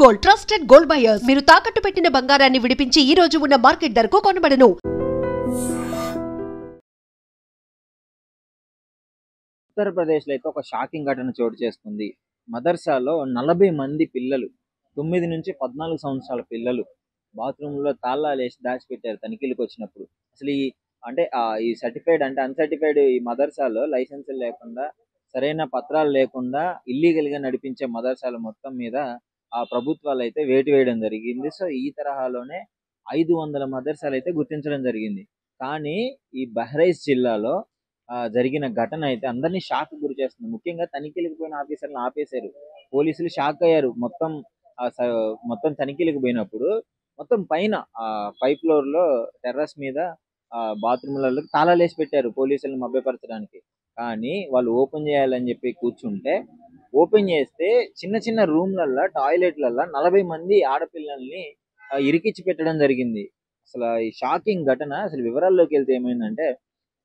Gold trusted gold buyers మీరు తాకట్టు పెట్టిన బంగారాన్ని విడిపించి ఈ రోజు ఉన్న మార్కెట్ ధరకు కొనబడను. ఉత్తరప్రదేశ్లో అయితే ఒక షాకింగ్ ఘటన చోటు చేసుకుంది. మదర్సాలో 40 మంది పిల్లలు, 9 నుంచి 14 సంవత్సరాల పిల్లలు బాత్రూంలో తాళాలేసి దాచిపెట్టారు తనిఖీలకు వచ్చినప్పుడు. అసలు ఈ సర్టిఫైడ్ అంటే అన్సర్టిఫైడ్ ఈ మదర్సాలో లైసెన్సులు లేకుండా, సరైన పత్రాలు లేకుండా ఇల్లీగల్గా నడిపించే మదర్సాల మొత్తం మీద ఆ ప్రభుత్వాలు అయితే వేటు వేయడం జరిగింది. సో ఈ తరహాలోనే 500 మదర్సాలు అయితే గుర్తించడం జరిగింది. కానీ ఈ బహ్రైచ్ జిల్లాలో జరిగిన ఘటన అయితే అందరినీ షాక్ గురి చేస్తుంది. ముఖ్యంగా తనిఖీలకు పోయిన ఆఫీసర్లను ఆపేశారు. పోలీసులు షాక్ అయ్యారు. మొత్తం తనిఖీలకు పోయినప్పుడు మొత్తం పైన 5 ఫ్లోర్‌లో టెర్రస్ మీద బాత్రూమ్‌లలో తాళాలేసి పెట్టారు పోలీసులను మభ్యపరచడానికి. కానీ వాళ్ళు ఓపెన్ చేయాలని చెప్పి కూర్చుంటే, ఓపెన్ చేస్తే చిన్న చిన్న రూమ్‌లల్ల, టాయిలెట్‌లల్ల 40 మంది ఆడపిల్లల్ని ఇరికించి పెట్టడం జరిగింది. అసలు ఈ షాకింగ్ ఘటన. అసలు వివరాల్లోకి వెళ్తే ఏమైందంటే,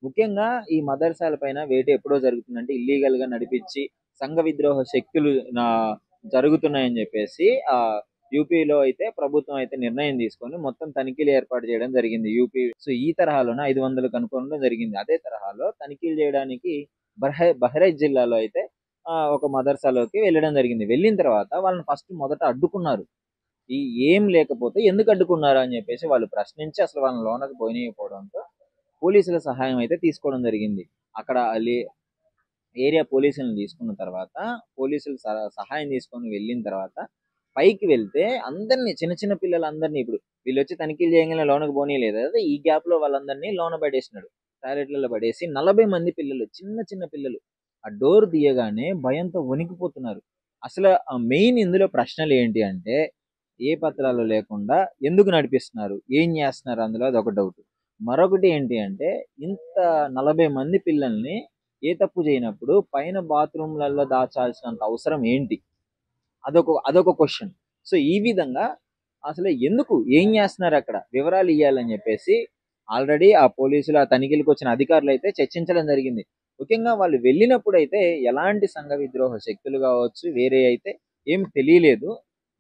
ముఖ్యంగా ఈ మదర్సాల పైన వేటు ఎప్పుడో జరుగుతుందంటే ఇల్లీగల్‌గా నడిపించి సంఘ విద్రోహ శక్తులు జరుగుతున్నాయని చెప్పేసి యూపీలో అయితే ప్రభుత్వం అయితే నిర్ణయం తీసుకొని మొత్తం తనిఖీలు ఏర్పాటు చేయడం జరిగింది యూపీ. సో ఈ తరహాలోనే 500 కనుక్కోవడం జరిగింది. అదే తరహాలో తనిఖీలు చేయడానికి బహ్రైచ్ జిల్లాలో అయితే ఒక మదర్సాలోకి వెళ్ళడం జరిగింది. వెళ్ళిన తర్వాత వాళ్ళని మొదట అడ్డుకున్నారు. ఏం లేకపోతే ఎందుకు అడ్డుకున్నారు అని చెప్పేసి వాళ్ళు ప్రశ్నించి అసలు వాళ్ళని లోనకి పోనీయకపోవడంతో పోలీసుల సహాయం అయితే తీసుకోవడం జరిగింది. అక్కడ ఏరియా పోలీసులను తీసుకున్న తర్వాత, పోలీసులు సహాయం తీసుకొని వెళ్ళిన తర్వాత పైకి వెళ్తే అందరినీ, చిన్న చిన్న పిల్లలందరినీ, ఇప్పుడు వీళ్ళు వచ్చి తనిఖీలు చేయగానే లోనకి పోనీయలేదు కదా, ఈ గ్యాప్ లో వాళ్ళందరినీ లోన పడేసినాడు. టాయిలెట్లలో పడేసి 40 మంది పిల్లలు, చిన్న చిన్న పిల్లలు ఆ డోర్ తీయగానే భయంతో వణికిపోతున్నారు. అసలు మెయిన్ ఇందులో ప్రశ్నలు ఏంటి అంటే, ఏ పత్రాలు లేకుండా ఎందుకు నడిపిస్తున్నారు, ఏం చేస్తున్నారు, అందులో అదొక డౌట్. మరొకటి ఏంటి అంటే, ఇంత 40 మంది పిల్లల్ని ఏ తప్పు చేయనప్పుడు పైన బాత్రూమ్లలో దాచాల్సినంత అవసరం ఏంటి, అదొక క్వశ్చన్. సో ఈ విధంగా అసలు ఎందుకు, ఏం చేస్తున్నారు, అక్కడ వివరాలు ఇవ్వాలని చెప్పేసి ఆల్రెడీ ఆ పోలీసులు, ఆ తనిఖీలకు వచ్చిన అధికారులు అయితే చర్చించడం జరిగింది. ముఖ్యంగా వాళ్ళు వెళ్ళినప్పుడు అయితే ఎలాంటి సంఘ విద్రోహ శక్తులు కావచ్చు, వేరే అయితే ఏం తెలియలేదు.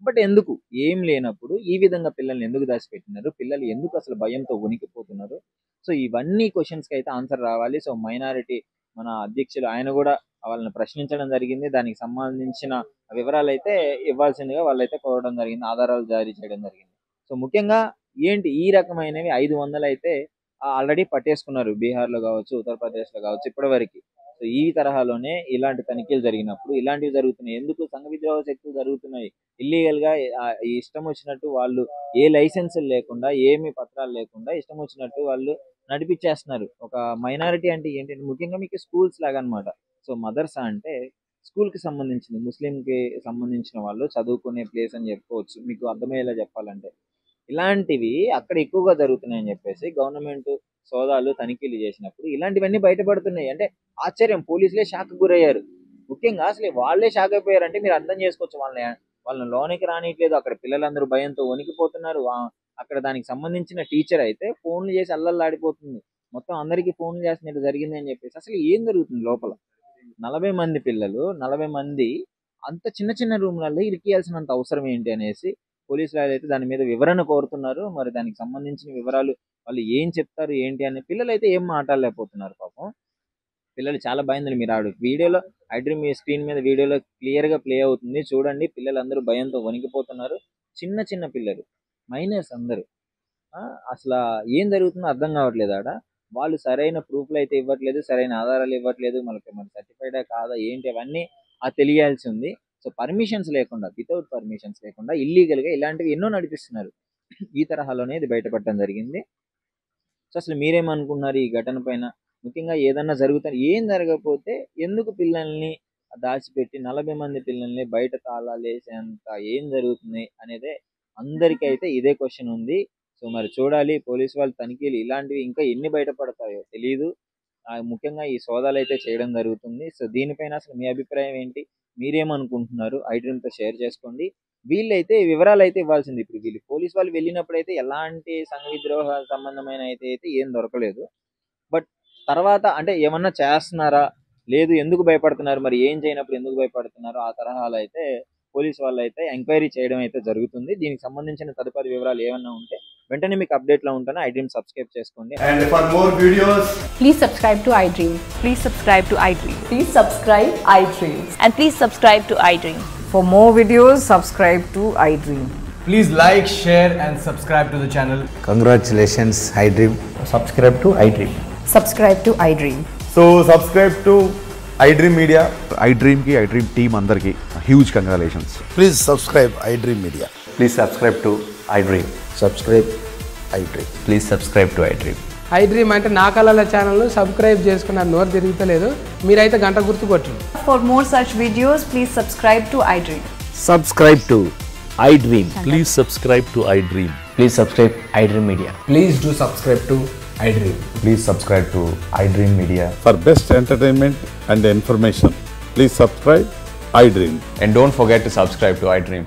బట్ ఎందుకు, ఏం లేనప్పుడు ఈ విధంగా పిల్లల్ని ఎందుకు దాచిపెట్టినారు, పిల్లలు ఎందుకు అసలు భయంతో వణికిపోతున్నారు, సో ఇవన్నీ క్వశ్చన్స్కి అయితే ఆన్సర్ రావాలి. సో మైనారిటీ మన అధ్యక్షులు ఆయన కూడా వాళ్ళని ప్రశ్నించడం జరిగింది. దానికి సంబంధించిన వివరాలు అయితే ఇవ్వాల్సిందిగా వాళ్ళైతే కోరడం జరిగింది, ఆధారాలు జారీ చేయడం జరిగింది. సో ముఖ్యంగా ఏంటి, ఈ రకమైనవి 500 అయితే ఆల్రెడీ పట్టేసుకున్నారు, బీహార్లో కావచ్చు, ఉత్తరప్రదేశ్లో కావచ్చు ఇప్పటివరకు. సో ఈ తరహాలోనే ఇలాంటి తనిఖీలు జరిగినప్పుడు ఇలాంటివి జరుగుతున్నాయి. ఎందుకు సంఘ విద్రోహ శక్తులు జరుగుతున్నాయి, ఇల్లీగల్గా ఇష్టం వచ్చినట్టు వాళ్ళు, ఏ లైసెన్సులు లేకుండా, ఏమి పత్రాలు లేకుండా ఇష్టం వచ్చినట్టు వాళ్ళు నడిపించేస్తున్నారు. ఒక మైనారిటీ అంటే ఏంటంటే ముఖ్యంగా మీకు స్కూల్స్ లాగా అనమాట. సో మదర్సా అంటే స్కూల్కి సంబంధించింది, ముస్లింకి సంబంధించిన వాళ్ళు చదువుకునే ప్లేస్ అని చెప్పుకోవచ్చు. మీకు అర్థమయ్యేలా చెప్పాలంటే ఇలాంటివి అక్కడ ఎక్కువగా జరుగుతున్నాయని చెప్పేసి గవర్నమెంట్ సోదాలు, తనిఖీలు చేసినప్పుడు ఇలాంటివన్నీ బయటపడుతున్నాయి. అంటే ఆశ్చర్యం, పోలీసులే షాక్ గురయ్యారు. ముఖ్యంగా అసలు వాళ్ళే షాక్ అయిపోయారంటే మీరు అర్థం చేసుకోవచ్చు, వాళ్ళని లోనికి రానియట్లేదు. అక్కడ పిల్లలందరూ భయంతో వణికిపోతున్నారు. అక్కడ దానికి సంబంధించిన టీచర్ అయితే ఫోన్లు చేసి అల్లల్లాడిపోతుంది. మొత్తం అందరికీ ఫోన్లు చేస్తున్నట్టు జరిగింది అని చెప్పేసి. అసలు ఏం జరుగుతుంది లోపల, 40 మంది పిల్లలు, 40 మంది అంత చిన్న చిన్న రూమ్లలో ఇరికియాల్సినంత అవసరం ఏంటి అనేసి పోలీసులు అయితే దాని మీద వివరణ కోరుతున్నారు. మరి దానికి సంబంధించిన వివరాలు వాళ్ళు ఏం చెప్తారు ఏంటి అని పిల్లలు అయితే ఏం మాట్లాడలేకపోతున్నారు పాపం. పిల్లలు చాలా భయంతో, మీరు వీడియోలో ఐడ్రీమ్ మీ స్క్రీన్ మీద వీడియోలో క్లియర్గా ప్లే అవుతుంది చూడండి. పిల్లలందరూ భయంతో వణికిపోతున్నారు, చిన్న చిన్న పిల్లలు, మైనర్స్ అందరూ. అసలు ఏం జరుగుతుందో అర్థం కావట్లేదు ఆడ. వాళ్ళు సరైన ప్రూఫ్లు అయితే ఇవ్వట్లేదు, సరైన ఆధారాలు ఇవ్వట్లేదు. మన సర్టిఫైడా కాదా ఏంటి అవన్నీ తెలియాల్సి ఉంది. సో పర్మిషన్స్ లేకుండా, వితౌట్ పర్మిషన్స్ లేకుండా ఇల్లీగల్గా ఇలాంటివి ఎన్నో నడిపిస్తున్నారు. ఈ తరహాలోనే ఇది బయటపడటం జరిగింది. సో అసలు మీరేమనుకున్నారు ఈ ఘటన పైన? ముఖ్యంగా ఏదన్నా జరుగుతుంది, ఏం జరగకపోతే ఎందుకు పిల్లల్ని దాచిపెట్టి 40 మంది పిల్లల్ని బయట తాళాలేసేంత ఏం జరుగుతుంది అనేదే అందరికైతే ఇదే క్వశ్చన్ ఉంది. సో మరి చూడాలి, పోలీసు వాళ్ళ తనిఖీలు ఇలాంటివి ఇంకా ఎన్ని బయటపడతాయో తెలియదు. ముఖ్యంగా ఈ సోదాలు అయితే చేయడం జరుగుతుంది. సో దీనిపైన అసలు మీ అభిప్రాయం ఏంటి, మీరేమనుకుంటున్నారు ఐడ్రీమ్తో షేర్ చేసుకోండి. వీళ్ళైతే వివరాలు అయితే ఇవ్వాల్సింది. ఇప్పుడు వీళ్ళు పోలీసు వాళ్ళు వెళ్ళినప్పుడు అయితే ఎలాంటి సంఘ విద్రోహ సంబంధమైన అయితే ఏం దొరకలేదు. బట్ తర్వాత అంటే ఏమన్నా చేస్తున్నారా, లేదు ఎందుకు భయపడుతున్నారు, మరి ఏం చేయనప్పుడు ఎందుకు భయపడుతున్నారు, ఆ తరహాలో అయితే పోలీస్ వాళ్ళు అయితే ఎంక్వైరీ చేయడం అయితే జరుగుతుంది. దీనికి సంబంధించిన తదుపరి వివరాలు ఏమైనా ఉంటే వెంటనే మీకు అప్డేట్లో ఉంటాను. iDream సబ్స్క్రైబ్ చేసుకోండి. And for more videos, Please subscribe to iDream. Please subscribe to iDream. Please subscribe iDream. And please subscribe to iDream. For more videos, subscribe to iDream. please like, share and subscribe to the channel. Congratulations, iDream. Subscribe to iDream. Subscribe to iDream. So subscribe to iDream Media. iDream ki iDream team andarki huge congratulations. Please subscribe iDream Media. Please subscribe to iDream. Subscribe iDream. Please subscribe to iDream. iDream అంటే నా కళల channel subscribe చేసుకున్న నోరు తిరుగుతలేదు, మీరైతే గంట గుర్తు కొట్టండి. For more such videos, please subscribe to iDream. Subscribe to iDream. Please subscribe to iDream. Please subscribe iDream Media. Please do subscribe to iDream. Please subscribe to iDream Media. For best entertainment and information, please subscribe iDream. And don't forget to subscribe to iDream.